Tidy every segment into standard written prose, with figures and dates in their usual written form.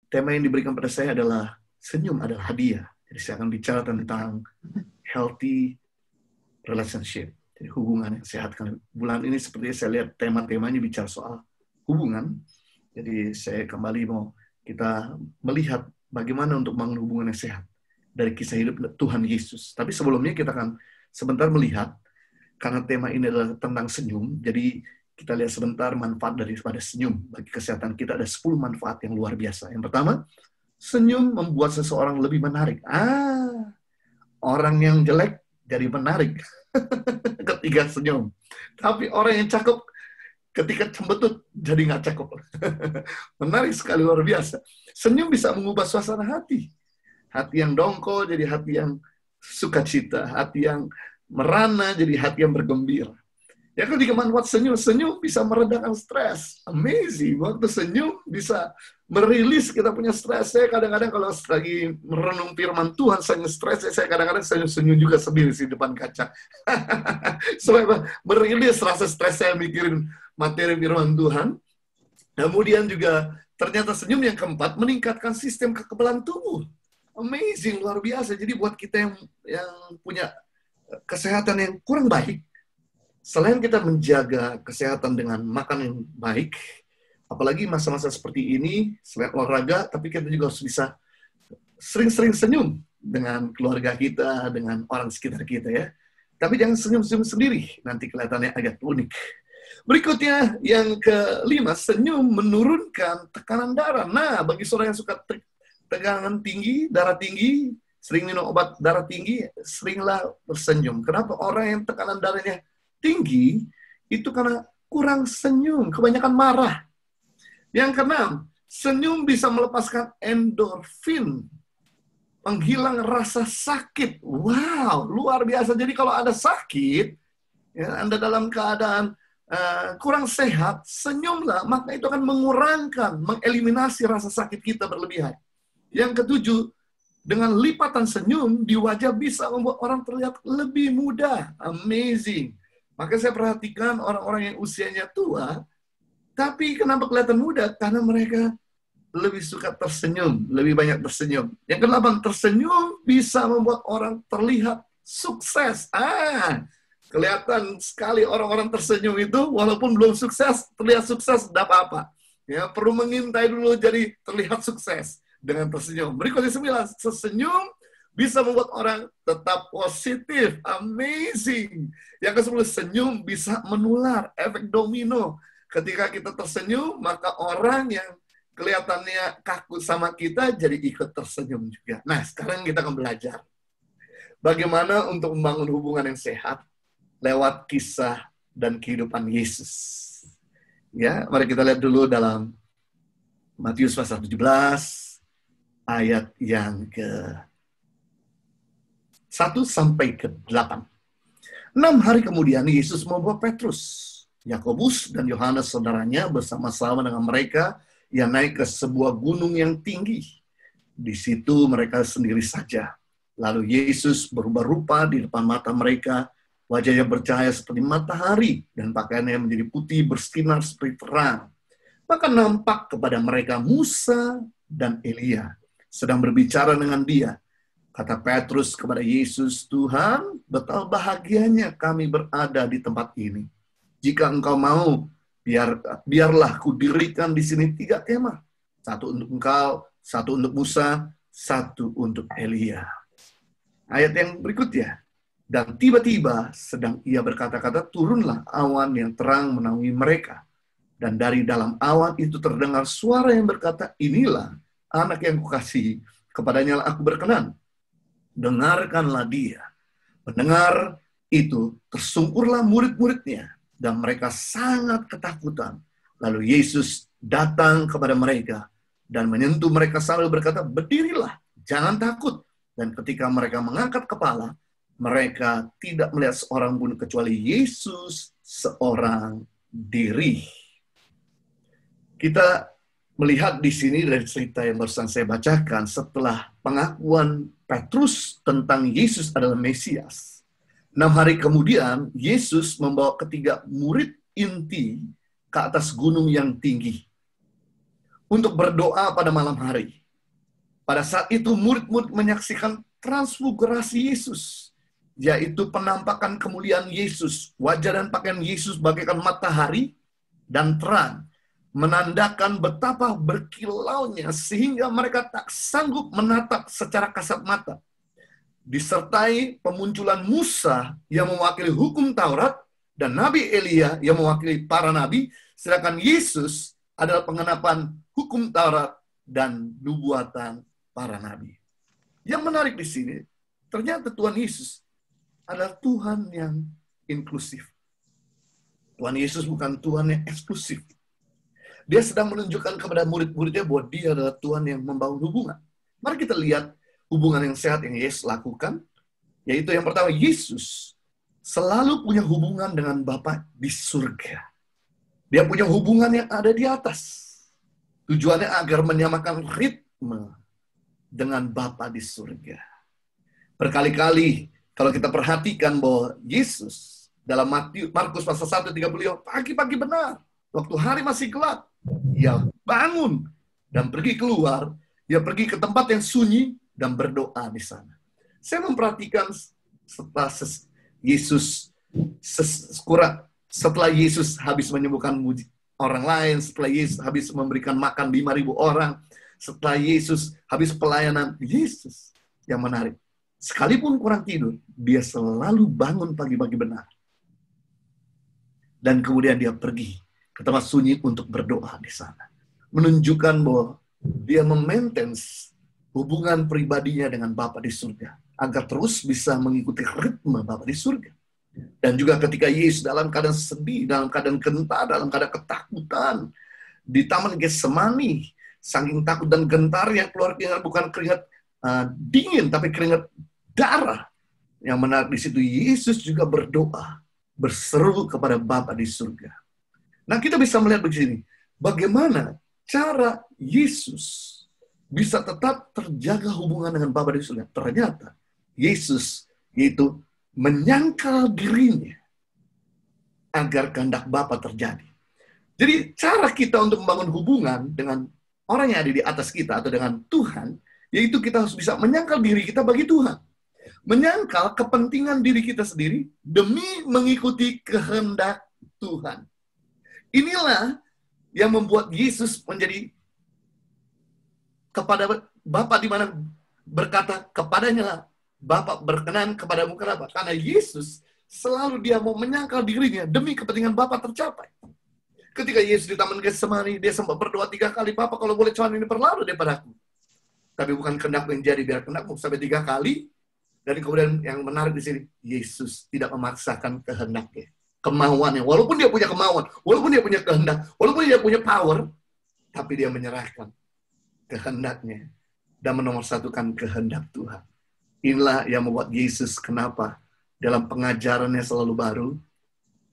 tema yang diberikan pada saya adalah senyum adalah hadiah. Jadi saya akan bicara tentang healthy relationship. Jadi hubungan yang sehat. Bulan ini seperti saya lihat tema-temanya bicara soal hubungan. Jadi saya kembali mau kita melihat bagaimana untuk membangun hubungan yang sehat dari kisah hidup Tuhan Yesus. Tapi sebelumnya kita akan sebentar melihat, karena tema ini adalah tentang senyum, jadi kita lihat sebentar manfaat daripada senyum. Bagi kesehatan kita ada 10 manfaat yang luar biasa. Yang pertama, senyum membuat seseorang lebih menarik. Orang yang jelek jadi menarik ketika senyum. Tapi orang yang cakep ketika cembetut jadi nggak cakep. Menarik sekali, luar biasa. Senyum bisa mengubah suasana hati. Hati yang dongkol jadi hati yang sukacita. Hati yang merana jadi hati yang bergembira. Ya, ketika manfaat senyum bisa meredakan stres. Amazing. Waktu senyum bisa merilis kita punya stres. Saya kadang-kadang kalau lagi merenung firman Tuhan, saya stres, saya kadang-kadang senyum juga sendiri di depan kaca. Supaya merilis rasa stres saya mikirin materi firman Tuhan. Kemudian juga ternyata senyum yang keempat meningkatkan sistem kekebalan tubuh. Amazing, luar biasa. Jadi buat kita yang punya kesehatan yang kurang baik, selain kita menjaga kesehatan dengan makan yang baik, apalagi masa-masa seperti ini, selain olahraga, tapi kita juga harus bisa sering-sering senyum dengan keluarga kita, dengan orang sekitar kita ya. Tapi jangan senyum-senyum sendiri, nanti kelihatannya agak unik. Berikutnya, yang kelima, senyum menurunkan tekanan darah. Nah, bagi saudara yang suka tekanan tinggi, darah tinggi, sering minum obat darah tinggi, seringlah bersenyum. Kenapa? Orang yang tekanan darahnya tinggi, itu karena kurang senyum, kebanyakan marah. Yang keenam, senyum bisa melepaskan endorfin, penghilang rasa sakit. Wow, luar biasa. Jadi kalau ada sakit, ya, Anda dalam keadaan kurang sehat, senyumlah, maka itu akan mengeliminasi rasa sakit kita berlebihan. Yang ketujuh, dengan lipatan senyum di wajah bisa membuat orang terlihat lebih muda. Amazing. Maka saya perhatikan orang-orang yang usianya tua, tapi kenapa kelihatan muda? Karena mereka lebih suka tersenyum, lebih banyak tersenyum. Yang kedelapan, tersenyum bisa membuat orang terlihat sukses. Kelihatan sekali orang-orang tersenyum itu, walaupun belum sukses, terlihat sukses, tidak apa-apa. Ya, perlu mengintai dulu jadi terlihat sukses dengan tersenyum. Berikutnya 9, sesenyum bisa membuat orang tetap positif. Amazing. Yang ke-10, senyum bisa menular. Efek domino. Ketika kita tersenyum, maka orang yang kelihatannya kaku sama kita jadi ikut tersenyum juga. Nah, sekarang kita akan belajar bagaimana untuk membangun hubungan yang sehat lewat kisah dan kehidupan Yesus. Ya, mari kita lihat dulu dalam Matius pasal 17 ayat yang ke-1 sampai ke-8. 6 hari kemudian Yesus membawa Petrus, Yakobus, dan Yohanes saudaranya bersama-sama dengan mereka yang naik ke sebuah gunung yang tinggi. Di situ mereka sendiri saja. Lalu Yesus berubah rupa di depan mata mereka. Wajahnya bercahaya seperti matahari dan pakaiannya menjadi putih bersinar seperti terang. Maka nampak kepada mereka Musa dan Elia sedang berbicara dengan dia. Kata Petrus kepada Yesus, Tuhan, betapa bahagianya kami berada di tempat ini. Jika engkau mau, biarlah kudirikan di sini 3 kemah. 1 untuk engkau, 1 untuk Musa, 1 untuk Elia. Ayat yang berikutnya. Dan tiba-tiba sedang ia berkata-kata, turunlah awan yang terang menaungi mereka. Dan dari dalam awan itu terdengar suara yang berkata, inilah anak yang kukasihi, kepadanya aku berkenan. Dengarkanlah dia. Mendengar itu, tersungkurlah murid-muridnya, dan mereka sangat ketakutan. Lalu Yesus datang kepada mereka, dan menyentuh mereka sambil berkata, berdirilah, jangan takut. Dan ketika mereka mengangkat kepala, mereka tidak melihat seorang pun kecuali Yesus seorang diri. Kita melihat di sini dari cerita yang barusan saya bacakan, setelah pengakuan Petrus tentang Yesus adalah Mesias. 6 hari kemudian, Yesus membawa ketiga murid inti ke atas gunung yang tinggi. untuk berdoa pada malam hari. Pada saat itu murid-murid menyaksikan transfigurasi Yesus, yaitu penampakan kemuliaan Yesus. Wajah dan pakaian Yesus bagaikan matahari dan terang, menandakan betapa berkilaunya sehingga mereka tak sanggup menatap secara kasat mata. Disertai pemunculan Musa yang mewakili hukum Taurat dan Nabi Elia yang mewakili para nabi, sedangkan Yesus adalah pengenapan hukum Taurat dan nubuatan para nabi. Yang menarik di sini, ternyata Tuhan Yesus adalah Tuhan yang inklusif. Tuhan Yesus bukan Tuhan yang eksklusif. Dia sedang menunjukkan kepada murid-muridnya bahwa dia adalah Tuhan yang membangun hubungan. Mari kita lihat hubungan yang sehat yang Yesus lakukan. Yaitu yang pertama, Yesus selalu punya hubungan dengan Bapa di surga. Dia punya hubungan yang ada di atas. Tujuannya agar menyamakan ritme dengan Bapa di surga. Berkali-kali kalau kita perhatikan bahwa Yesus dalam Markus pasal 1:35, pagi-pagi benar, waktu hari masih gelap, ia bangun dan pergi keluar, ia pergi ke tempat yang sunyi dan berdoa di sana. Saya memperhatikan setelah Yesus habis menyembuhkan orang lain, setelah Yesus habis memberikan makan 5.000 orang, setelah Yesus habis pelayanan, Yesus yang menarik. Sekalipun kurang tidur, dia selalu bangun pagi-pagi benar. Dan kemudian dia pergi ke tempat sunyi untuk berdoa di sana. Menunjukkan bahwa dia memaintain hubungan pribadinya dengan Bapa di surga, agar terus bisa mengikuti ritme Bapa di surga. Dan juga ketika Yesus dalam keadaan sedih, dalam keadaan gentar, dalam keadaan ketakutan, di Taman Getsemani, saking takut dan gentar yang keluar keringat bukan keringat dingin, tapi keringat darah. Yang menarik di situ, Yesus juga berdoa, berseru kepada Bapa di surga. Nah, kita bisa melihat begini, bagaimana cara Yesus bisa tetap terjaga hubungan dengan Bapa di surga. Ternyata Yesus yaitu menyangkal dirinya agar kehendak Bapa terjadi. Jadi cara kita untuk membangun hubungan dengan orang yang ada di atas kita atau dengan Tuhan, yaitu kita harus bisa menyangkal diri kita bagi Tuhan. Menyangkal kepentingan diri kita sendiri demi mengikuti kehendak Tuhan. Inilah yang membuat Yesus menjadi kepada Bapa di mana berkata kepadanya, Bapa berkenan kepadamu. Kenapa? Karena Yesus selalu dia mau menyangkal dirinya demi kepentingan Bapa tercapai. Ketika Yesus di Taman Getsemani, dia sempat berdoa 3 kali, Bapa kalau boleh cuman ini berlalu daripada aku. Tapi bukan kehendakmu yang jadi, biar kehendakmu, sampai 3 kali. Dan kemudian yang menarik di sini, Yesus tidak memaksakan kehendaknya, kemauannya. Walaupun dia punya kemauan, walaupun dia punya kehendak, walaupun dia punya power, tapi dia menyerahkan kehendaknya dan menomorsatukan kehendak Tuhan. Inilah yang membuat Yesus kenapa dalam pengajarannya selalu baru,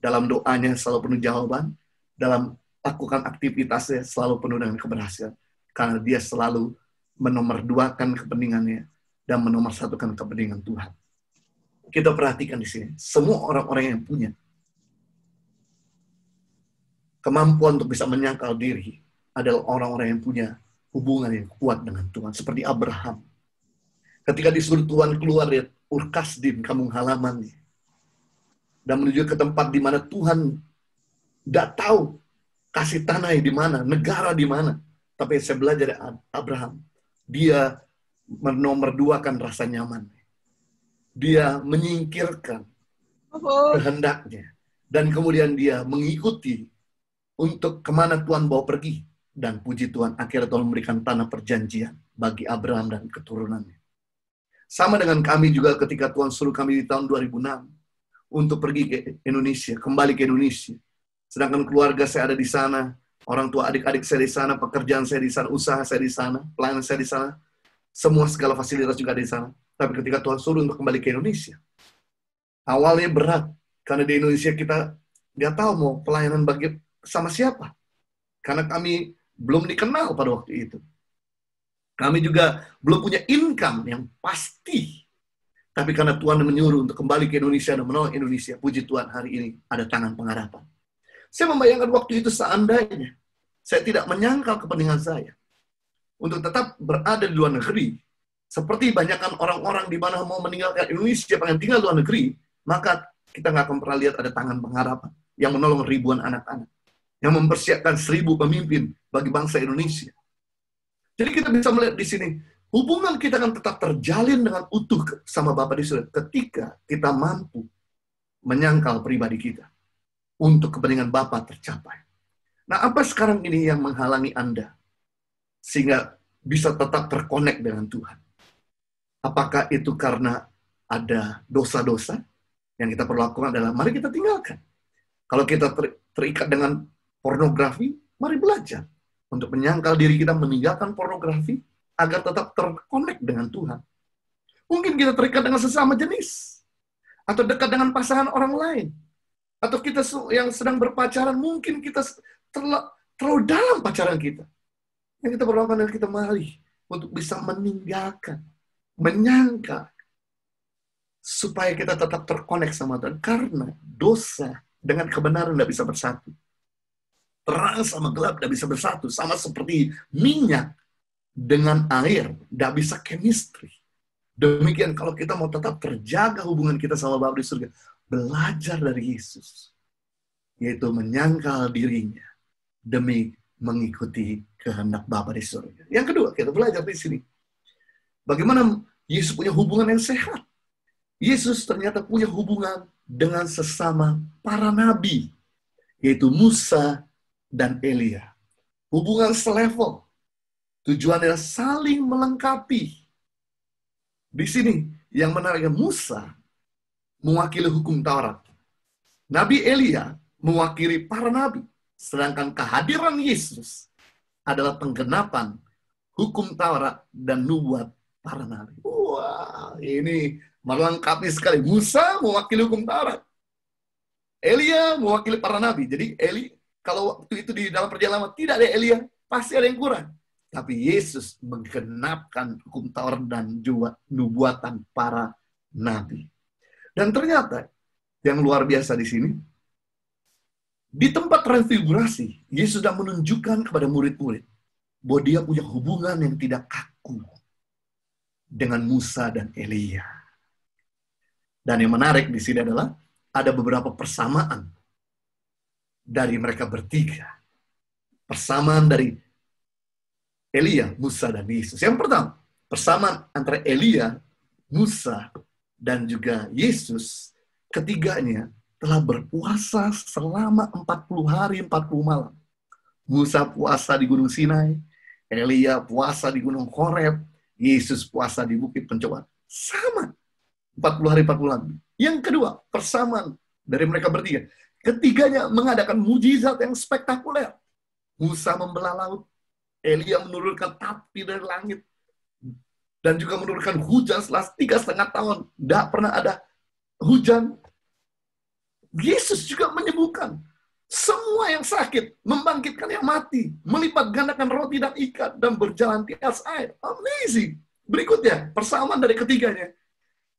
dalam doanya selalu penuh jawaban, dalam lakukan aktivitasnya selalu penuh dengan keberhasilan. Karena dia selalu menomorduakan kepentingannya dan menomorsatukan kepentingan Tuhan. Kita perhatikan di sini, semua orang-orang yang punya kemampuan untuk bisa menyangkal diri adalah orang-orang yang punya hubungan yang kuat dengan Tuhan. Seperti Abraham. Ketika disuruh Tuhan keluar dari Ur Kasdim, kampung halamannya, dan menuju ke tempat di mana Tuhan tidak tahu kasih tanah di mana, negara di mana. Tapi saya belajar dari Abraham, dia menomorduakan rasa nyaman. Dia menyingkirkan kehendaknya. Dan kemudian dia mengikuti untuk kemana Tuhan bawa pergi. Dan puji Tuhan, akhirnya Tuhan memberikan tanah perjanjian bagi Abraham dan keturunannya. Sama dengan kami juga ketika Tuhan suruh kami di tahun 2006 untuk pergi ke Indonesia, kembali ke Indonesia. Sedangkan keluarga saya ada di sana, orang tua adik-adik saya di sana, pekerjaan saya di sana, usaha saya di sana, pelayanan saya di sana, semua segala fasilitas juga di sana. Tapi ketika Tuhan suruh untuk kembali ke Indonesia, awalnya berat, karena di Indonesia kita nggak tahu mau pelayanan bagi sama siapa. Karena kami belum dikenal pada waktu itu. Kami juga belum punya income yang pasti. Tapi karena Tuhan menyuruh untuk kembali ke Indonesia dan menolong Indonesia, puji Tuhan hari ini ada tangan pengharapan. Saya membayangkan waktu itu seandainya Saya tidak menyangkal kepentingan saya untuk tetap berada di luar negeri. Seperti banyakkan orang-orang di mana mau meninggalkan Indonesia, pengen tinggal di luar negeri, maka kita nggak akan pernah lihat ada tangan pengharapan yang menolong ribuan anak-anak, yang mempersiapkan 1000 pemimpin bagi bangsa Indonesia. Jadi kita bisa melihat di sini, hubungan kita akan tetap terjalin dengan utuh sama Bapa di surga ketika kita mampu menyangkal pribadi kita untuk kepentingan Bapa tercapai. Nah, apa sekarang ini yang menghalangi Anda sehingga bisa tetap terkonek dengan Tuhan? Apakah itu karena ada dosa-dosa yang kita perlu lakukan adalah mari kita tinggalkan. Kalau kita terikat dengan pornografi, mari belajar untuk menyangkal diri kita meninggalkan pornografi agar tetap terkonek dengan Tuhan. Mungkin kita terikat dengan sesama jenis atau dekat dengan pasangan orang lain. Atau kita yang sedang berpacaran, mungkin kita terlalu dalam pacaran kita. Yang kita perlu lakukan adalah kita mari untuk bisa meninggalkan, menyangka, supaya kita tetap terkonek sama Tuhan. Karena dosa dengan kebenaran tidak bisa bersatu. Terang sama gelap tidak bisa bersatu. Sama seperti minyak dengan air, tidak bisa chemistry. Demikian kalau kita mau tetap terjaga hubungan kita sama Bapa di surga, belajar dari Yesus. Yaitu menyangkal dirinya demi mengikuti kehendak Bapa di surga. Yang kedua, kita belajar di sini. Bagaimana Yesus punya hubungan yang sehat. Yesus ternyata punya hubungan dengan sesama para nabi, yaitu Musa dan Elia. Hubungan selevel. Tujuannya saling melengkapi. Di sini yang menariknya, Musa mewakili hukum Taurat. Nabi Elia mewakili para nabi. Sedangkan kehadiran Yesus adalah penggenapan hukum Taurat dan nubuat para nabi. Wah, ini melengkapi sekali. Musa mewakili hukum Taurat. Elia mewakili para nabi. Jadi kalau waktu itu di dalam perjalanan tidak ada Elia, pasti ada yang kurang. Tapi Yesus menggenapkan hukum Taurat dan juga nubuatan para nabi. Dan ternyata yang luar biasa di sini, di tempat transfigurasi, Yesus sudah menunjukkan kepada murid-murid bahwa dia punya hubungan yang tidak kaku dengan Musa dan Elia. Dan yang menarik di sini adalah ada beberapa persamaan dari mereka bertiga. Persamaan dari Elia, Musa, dan Yesus. Yang pertama, persamaan antara Elia, Musa, dan juga Yesus, ketiganya telah berpuasa selama 40 hari, 40 malam. Musa puasa di Gunung Sinai, Elia puasa di Gunung Horeb, Yesus puasa di Bukit Pencobaan. Sama, 40 hari, 40 malam. Yang kedua, persamaan dari mereka bertiga. Ketiganya mengadakan mujizat yang spektakuler. Musa membelah laut, Elia menurunkan api dari langit, dan juga menurunkan hujan setelah 3,5 tahun. Tidak pernah ada hujan. Yesus juga menyembuhkan semua yang sakit, membangkitkan yang mati, melipat gandakan roti dan ikan, dan berjalan di atas air. Amazing. Berikutnya, persamaan dari ketiganya.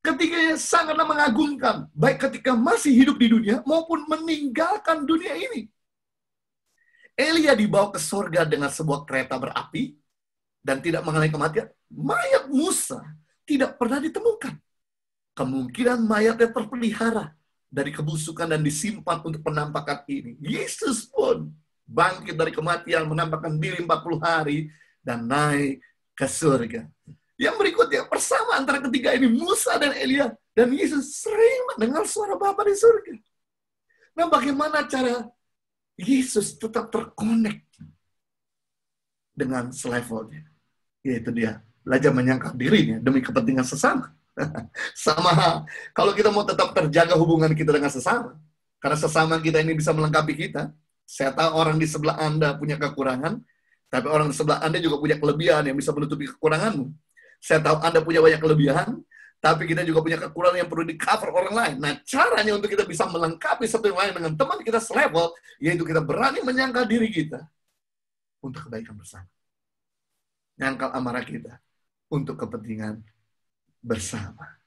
Ketiganya sangatlah mengagumkan, baik ketika masih hidup di dunia, maupun meninggalkan dunia ini. Elia dibawa ke surga dengan sebuah kereta berapi dan tidak mengalami kematian. Mayat Musa tidak pernah ditemukan. Kemungkinan mayatnya terpelihara dari kebusukan dan disimpan untuk penampakan ini. Yesus pun bangkit dari kematian, menampakkan diri 40 hari dan naik ke surga. Yang berikutnya, bersama antara ketiga ini, Musa dan Elia dan Yesus sering mendengar suara Bapa di surga. Nah, bagaimana cara Yesus tetap terkonek dengan selevelnya? Yaitu dia belajar menyangkal dirinya demi kepentingan sesama. Sama, kalau kita mau tetap terjaga hubungan kita dengan sesama, karena sesama kita ini bisa melengkapi kita. Saya tahu orang di sebelah Anda punya kekurangan, tapi orang di sebelah Anda juga punya kelebihan yang bisa menutupi kekuranganmu. Saya tahu Anda punya banyak kelebihan, tapi kita juga punya kekurangan yang perlu di-cover orang lain. Nah, caranya untuk kita bisa melengkapi satu yang lain dengan teman kita selevel, yaitu kita berani menyangkal diri kita untuk kebaikan bersama. Nyangkal amarah kita untuk kepentingan bersama.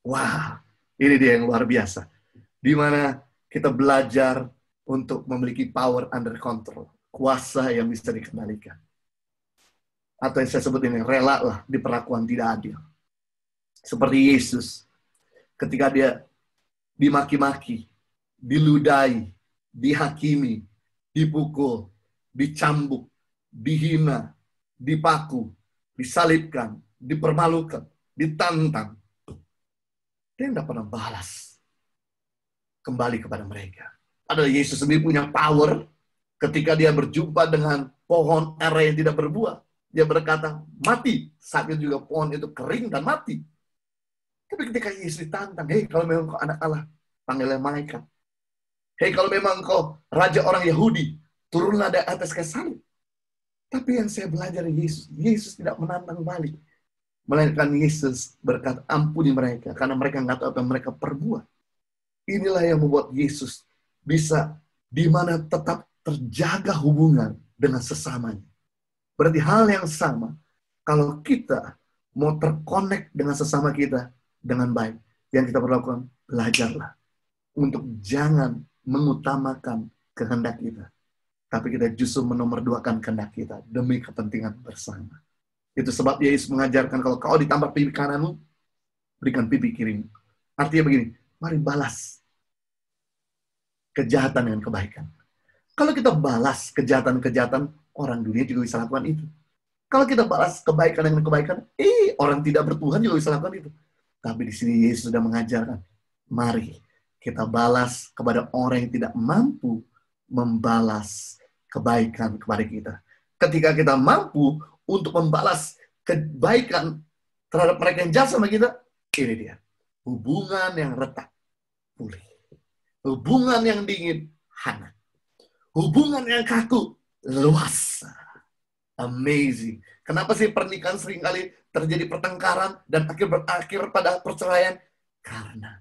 Wah, ini dia yang luar biasa. Di mana kita belajar untuk memiliki power under control. kuasa yang bisa dikendalikan. Atau yang saya sebut ini, relalah di perlakuan tidak adil. Seperti Yesus, ketika dia dimaki-maki, diludahi, dihakimi, dipukul, dicambuk, dihina, dipaku, disalibkan, dipermalukan, ditantang. Dia tidak pernah balas kembali kepada mereka. Padahal Yesus sendiri punya power ketika dia berjumpa dengan pohon ara yang tidak berbuah. Dia berkata, mati. Saat itu juga pohon itu kering dan mati. Tapi ketika Yesus ditantang, hei kalau memang kau anak Allah, panggillah malaikat. Hei kalau memang kau raja orang Yahudi, turunlah dari atas kayu salib. Tapi yang saya belajar dari Yesus, Yesus tidak menantang balik. Melainkan Yesus berkata, ampuni mereka, karena mereka nggak tahu apa yang mereka perbuat. Inilah yang membuat Yesus bisa di mana tetap terjaga hubungan dengan sesamanya. Berarti hal yang sama, kalau kita mau terkonek dengan sesama kita dengan baik, yang kita perlu lakukan, belajarlah untuk jangan mengutamakan kehendak kita, tapi kita justru menomorduakan kehendak kita demi kepentingan bersama. Itu sebab Yesus mengajarkan kalau kau ditampar pipi kananmu, berikan pipi kirimu. Artinya begini, mari balas kejahatan dengan kebaikan. Kalau kita balas kejahatan-kejahatan, orang dunia juga bisa lakukan itu. Kalau kita balas kebaikan dengan kebaikan, orang tidak bertuhan juga bisa lakukan itu. Tapi di sini Yesus sudah mengajarkan, mari kita balas kepada orang yang tidak mampu membalas kebaikan kepada kita. Ketika kita mampu untuk membalas kebaikan terhadap mereka yang jahat sama kita, ini dia. Hubungan yang retak, pulih. Hubungan yang dingin, hangat. Hubungan yang kaku, luas. Amazing. Kenapa sih pernikahan seringkali terjadi pertengkaran dan berakhir pada perceraian? Karena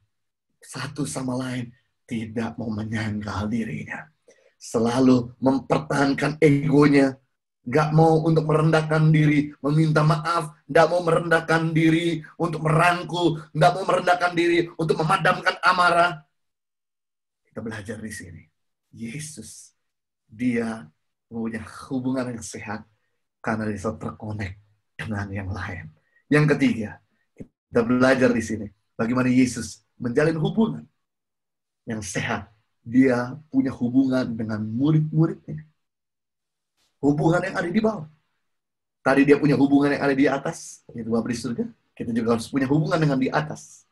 satu sama lain tidak mau menyangkal dirinya. Selalu mempertahankan egonya. Gak mau untuk merendahkan diri, meminta maaf. Gak mau merendahkan diri untuk merangkul. Gak mau merendahkan diri untuk memadamkan amarah. Kita belajar di sini. Yesus, dia punya hubungan yang sehat karena dia terkonek dengan yang lain. Yang ketiga, kita belajar di sini bagaimana Yesus menjalin hubungan yang sehat. Dia punya hubungan dengan murid-muridnya. Hubungan yang ada di bawah. Tadi dia punya hubungan yang ada di atas, yaitu Bapa di surga. Kita juga harus punya hubungan dengan di atas,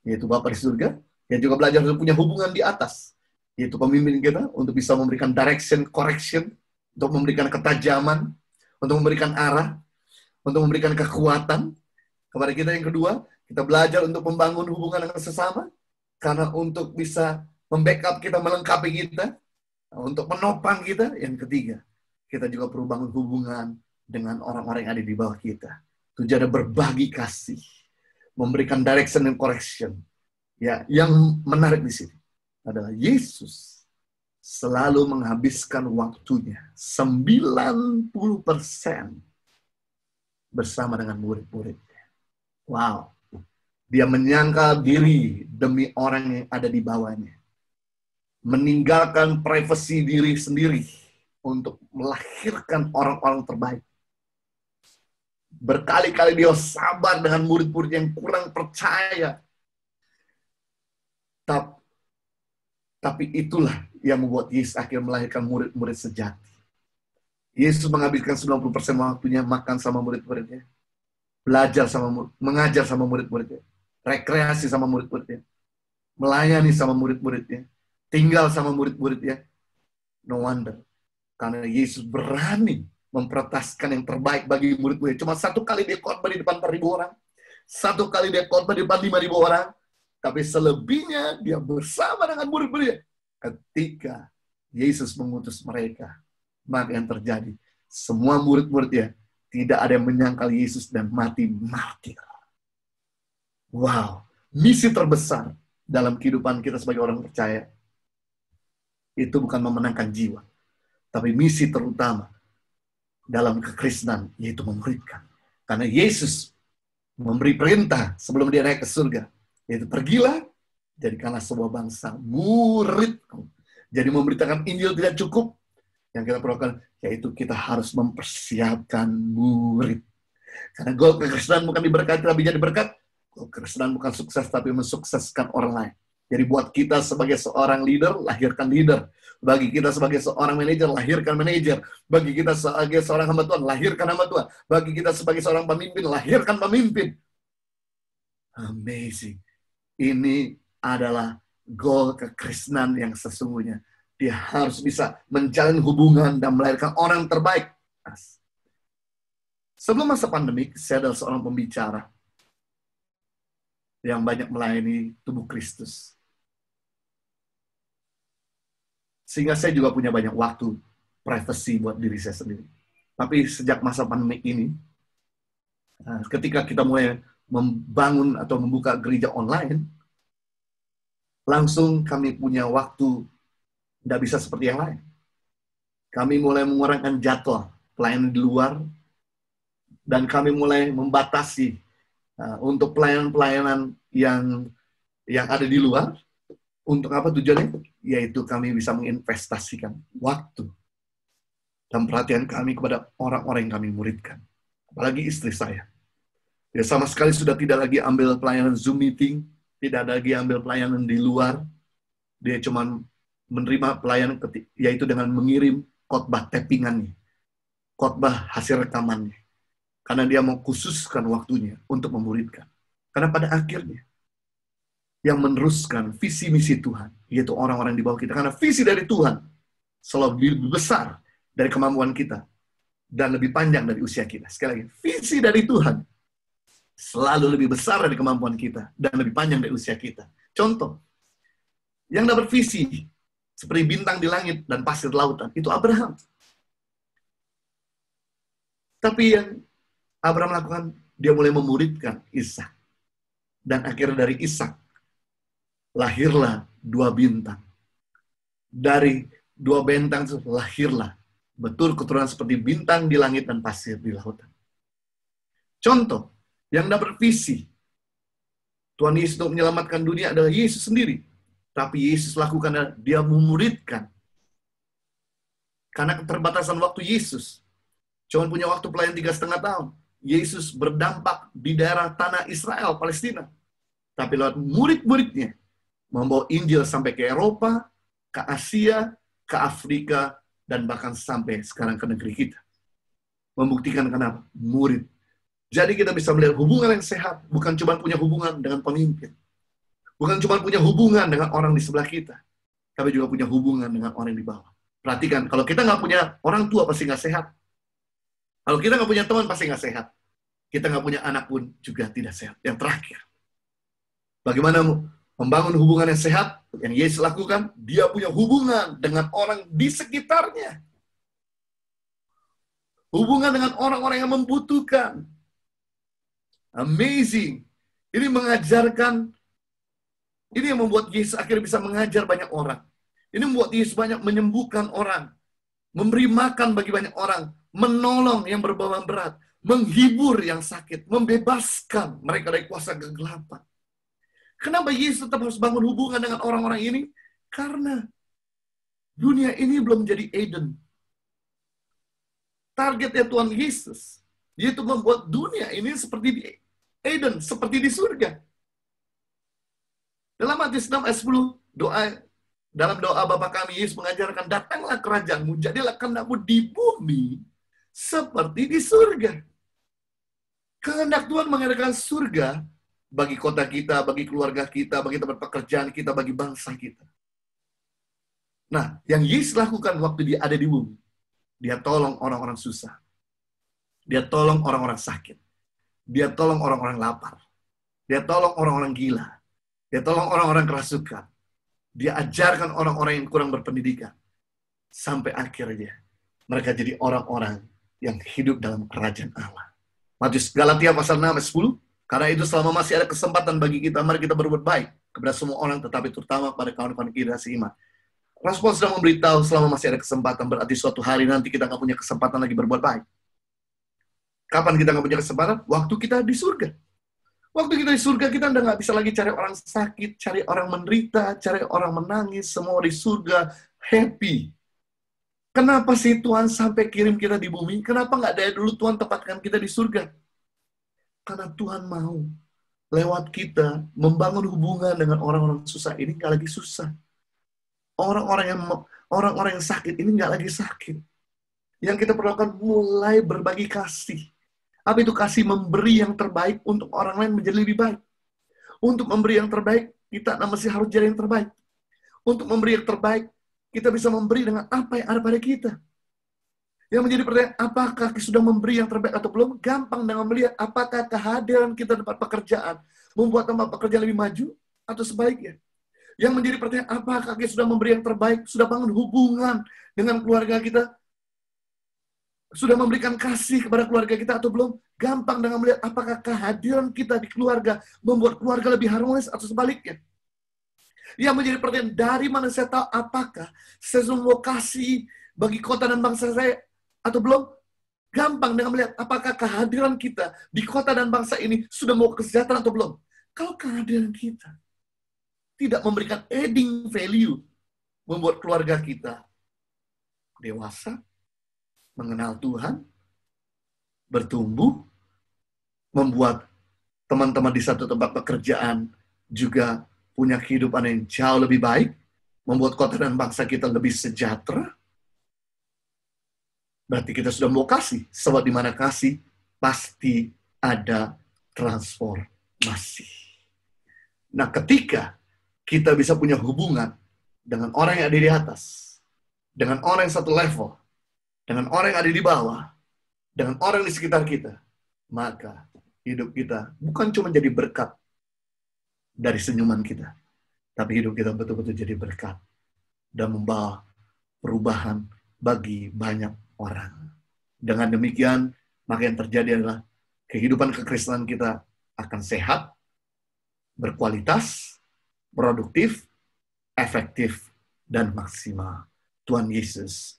yaitu Bapa di surga. Dia juga belajar untuk punya hubungan di atas, yaitu pemimpin kita untuk bisa memberikan direction, correction, untuk memberikan ketajaman, untuk memberikan arah, untuk memberikan kekuatan kepada kita. Yang kedua, kita belajar untuk membangun hubungan dengan sesama, karena untuk bisa membackup kita, melengkapi kita, untuk menopang kita. Yang ketiga, kita juga perlu bangun hubungan dengan orang-orang yang ada di bawah kita. Tujuannya berbagi kasih, memberikan direction dan correction. Ya, yang menarik di sini adalah Yesus selalu menghabiskan waktunya 90% bersama dengan murid-muridnya. Wow. Dia menyangkal diri demi orang yang ada di bawahnya. Meninggalkan privasi diri sendiri untuk melahirkan orang-orang terbaik. Berkali-kali dia sabar dengan murid-murid yang kurang percaya. Tapi itulah yang membuat Yesus akhirnya melahirkan murid-murid sejati. Yesus menghabiskan 90% waktunya makan sama murid-muridnya. Belajar sama mengajar sama murid-muridnya. Rekreasi sama murid-muridnya. Melayani sama murid-muridnya. Tinggal sama murid-muridnya. No wonder. Karena Yesus berani mempertaskan yang terbaik bagi murid-murid. Cuma satu kali dia khotbah di depan 4.000 orang. Satu kali dia khotbah di depan 5.000 orang. Tapi selebihnya dia bersama dengan murid-muridnya. Ketika Yesus mengutus mereka, maka yang terjadi, semua murid-muridnya tidak ada yang menyangkal Yesus dan mati martir. Wow, misi terbesar dalam kehidupan kita sebagai orang percaya itu bukan memenangkan jiwa, tapi misi terutama dalam kekristenan yaitu memuridkan. Karena Yesus memberi perintah sebelum dia naik ke surga, yaitu pergilah, jadikanlah sebuah bangsa muridku. Jadi memberitakan Injil tidak cukup, Yang kita perlukan yaitu kita harus mempersiapkan murid. Karena goal kekristenan bukan diberkati tapi jadi berkat. Goal kekristenan bukan sukses tapi mensukseskan orang lain. Jadi buat kita sebagai seorang leader, lahirkan leader. Bagi kita sebagai seorang manajer, lahirkan manajer. Bagi kita sebagai seorang hamba Tuhan, lahirkan hamba Tuhan. Bagi kita sebagai seorang pemimpin, lahirkan pemimpin. Amazing. Ini adalah goal kekristenan yang sesungguhnya. Dia harus bisa menjalin hubungan dan melahirkan orang terbaik. Sebelum masa pandemik, saya adalah seorang pembicara yang banyak melayani tubuh Kristus. Sehingga saya juga punya banyak waktu privacy buat diri saya sendiri. Tapi sejak masa pandemik ini, ketika kita mulai membangun atau membuka gereja online, langsung kami punya waktu tidak bisa seperti yang lain. Kami mulai mengurangi jadwal pelayanan di luar, dan kami mulai membatasi untuk pelayanan-pelayanan yang ada di luar. Untuk apa tujuannya? Yaitu kami bisa menginvestasikan waktu dan perhatian kami kepada orang-orang yang kami muridkan. Apalagi istri saya. Dia sama sekali sudah tidak lagi ambil pelayanan Zoom meeting, tidak lagi ambil pelayanan di luar. Dia cuma menerima pelayanan yaitu dengan mengirim khotbah tappingannya, khotbah hasil rekamannya. Karena dia mau khususkan waktunya untuk memuridkan. Karena pada akhirnya yang meneruskan visi misi Tuhan, yaitu orang-orang di bawah kita. Karena visi dari Tuhan selalu lebih besar dari kemampuan kita dan lebih panjang dari usia kita. Sekali lagi, visi dari Tuhan selalu lebih besar dari kemampuan kita dan lebih panjang dari usia kita. Contoh, yang dapat visi seperti bintang di langit dan pasir lautan, itu Abraham. Tapi yang Abraham lakukan, dia mulai memuridkan Ishak. Dan akhirnya dari Ishak, lahirlah 2 bintang. Dari 2 bintang itu lahirlah betul keturunan seperti bintang di langit dan pasir di lautan. Contoh, yang dapat visi Tuhan Yesus untuk menyelamatkan dunia adalah Yesus sendiri. Tapi Yesus lakukan adalah dia memuridkan. Karena keterbatasan waktu Yesus. Cuma punya waktu pelayan 3,5 tahun. Yesus berdampak di daerah tanah Israel, Palestina. Tapi lewat murid-muridnya, membawa Injil sampai ke Eropa, ke Asia, ke Afrika, dan bahkan sampai sekarang ke negeri kita. Membuktikan kenapa? Murid. Jadi kita bisa melihat hubungan yang sehat, bukan cuma punya hubungan dengan pemimpin. Bukan cuma punya hubungan dengan orang di sebelah kita, tapi juga punya hubungan dengan orang di bawah. Perhatikan, kalau kita nggak punya orang tua, pasti nggak sehat. Kalau kita nggak punya teman, pasti nggak sehat. Kita nggak punya anak pun juga tidak sehat. Yang terakhir, bagaimana membangun hubungan yang sehat, yang Yesus lakukan, dia punya hubungan dengan orang di sekitarnya. Hubungan dengan orang-orang yang membutuhkan. Amazing. Ini mengajarkan, ini yang membuat Yesus akhirnya bisa mengajar banyak orang. Ini membuat Yesus banyak menyembuhkan orang, memberi makan bagi banyak orang, menolong yang berbeban berat, menghibur yang sakit, membebaskan mereka dari kuasa kegelapan. Kenapa Yesus tetap harus bangun hubungan dengan orang-orang ini? Karena dunia ini belum jadi Eden. Targetnya Tuhan Yesus, yaitu membuat dunia ini seperti di Eden, seperti di surga. Dalam Matius 6 ayat 10, dalam doa Bapa kami, Yesus mengajarkan, datanglah kerajaanmu, jadilah kehendakmu di bumi seperti di surga. Kehendak Tuhan mengadakan surga bagi kota kita, bagi keluarga kita, bagi tempat pekerjaan kita, bagi bangsa kita. Nah, yang Yesus lakukan waktu dia ada di bumi, dia tolong orang-orang susah. Dia tolong orang-orang sakit. Dia tolong orang-orang lapar. Dia tolong orang-orang gila. Dia tolong orang-orang kerasukan. Dia ajarkan orang-orang yang kurang berpendidikan. Sampai akhirnya mereka jadi orang-orang yang hidup dalam kerajaan Allah. Matius Galatia pasal 6 ayat 10. Karena itu selama masih ada kesempatan bagi kita, mari kita berbuat baik kepada semua orang, tetapi terutama pada kawan-kawan kita seiman. Rasul sedang memberitahu selama masih ada kesempatan, berarti suatu hari nanti kita nggak punya kesempatan lagi berbuat baik. Kapan kita nggak punya kesempatan? Waktu kita di surga. Waktu kita di surga, kita udah nggak bisa lagi cari orang sakit, cari orang menderita, cari orang menangis, semua di surga happy. Kenapa sih Tuhan sampai kirim kita di bumi? Kenapa nggak dari dulu Tuhan tempatkan kita di surga? Karena Tuhan mau lewat kita membangun hubungan dengan orang-orang susah ini nggak lagi susah. Orang-orang yang sakit ini nggak lagi sakit. Yang kita perlukan mulai berbagi kasih. Apa itu kasih? Memberi yang terbaik untuk orang lain menjadi lebih baik. Untuk memberi yang terbaik, kita mesti harus jadi yang terbaik. Untuk memberi yang terbaik, kita bisa memberi dengan apa yang ada pada kita. Yang menjadi pertanyaan, apakah kita sudah memberi yang terbaik atau belum? Gampang dengan melihat apakah kehadiran kita di tempat pekerjaan membuat tempat pekerjaan lebih maju atau sebaliknya. Yang menjadi pertanyaan, apakah kita sudah memberi yang terbaik, sudah bangun hubungan dengan keluarga kita, sudah memberikan kasih kepada keluarga kita atau belum? Gampang dengan melihat apakah kehadiran kita di keluarga membuat keluarga lebih harmonis atau sebaliknya. Yang menjadi pertanyaan, dari mana saya tahu apakah saya sudah mau kasih bagi kota dan bangsa saya atau belum? Gampang dengan melihat apakah kehadiran kita di kota dan bangsa ini sudah mau kesejahteraan atau belum. Kalau kehadiran kita tidak memberikan adding value, membuat keluarga kita dewasa, mengenal Tuhan, bertumbuh, membuat teman-teman di satu tempat pekerjaan juga punya kehidupan yang jauh lebih baik, membuat kota dan bangsa kita lebih sejahtera, berarti kita sudah mau kasih. Sebab di mana kasih, pasti ada transformasi. Nah, ketika kita bisa punya hubungan dengan orang yang ada di atas, dengan orang yang satu level, dengan orang yang ada di bawah, dengan orang di sekitar kita, maka hidup kita bukan cuma jadi berkat dari senyuman kita, tapi hidup kita betul-betul jadi berkat dan membawa perubahan bagi banyak orang. Dengan demikian, maka yang terjadi adalah kehidupan kekristenan kita akan sehat, berkualitas, produktif, efektif, dan maksimal. Tuhan Yesus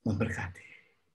memberkati.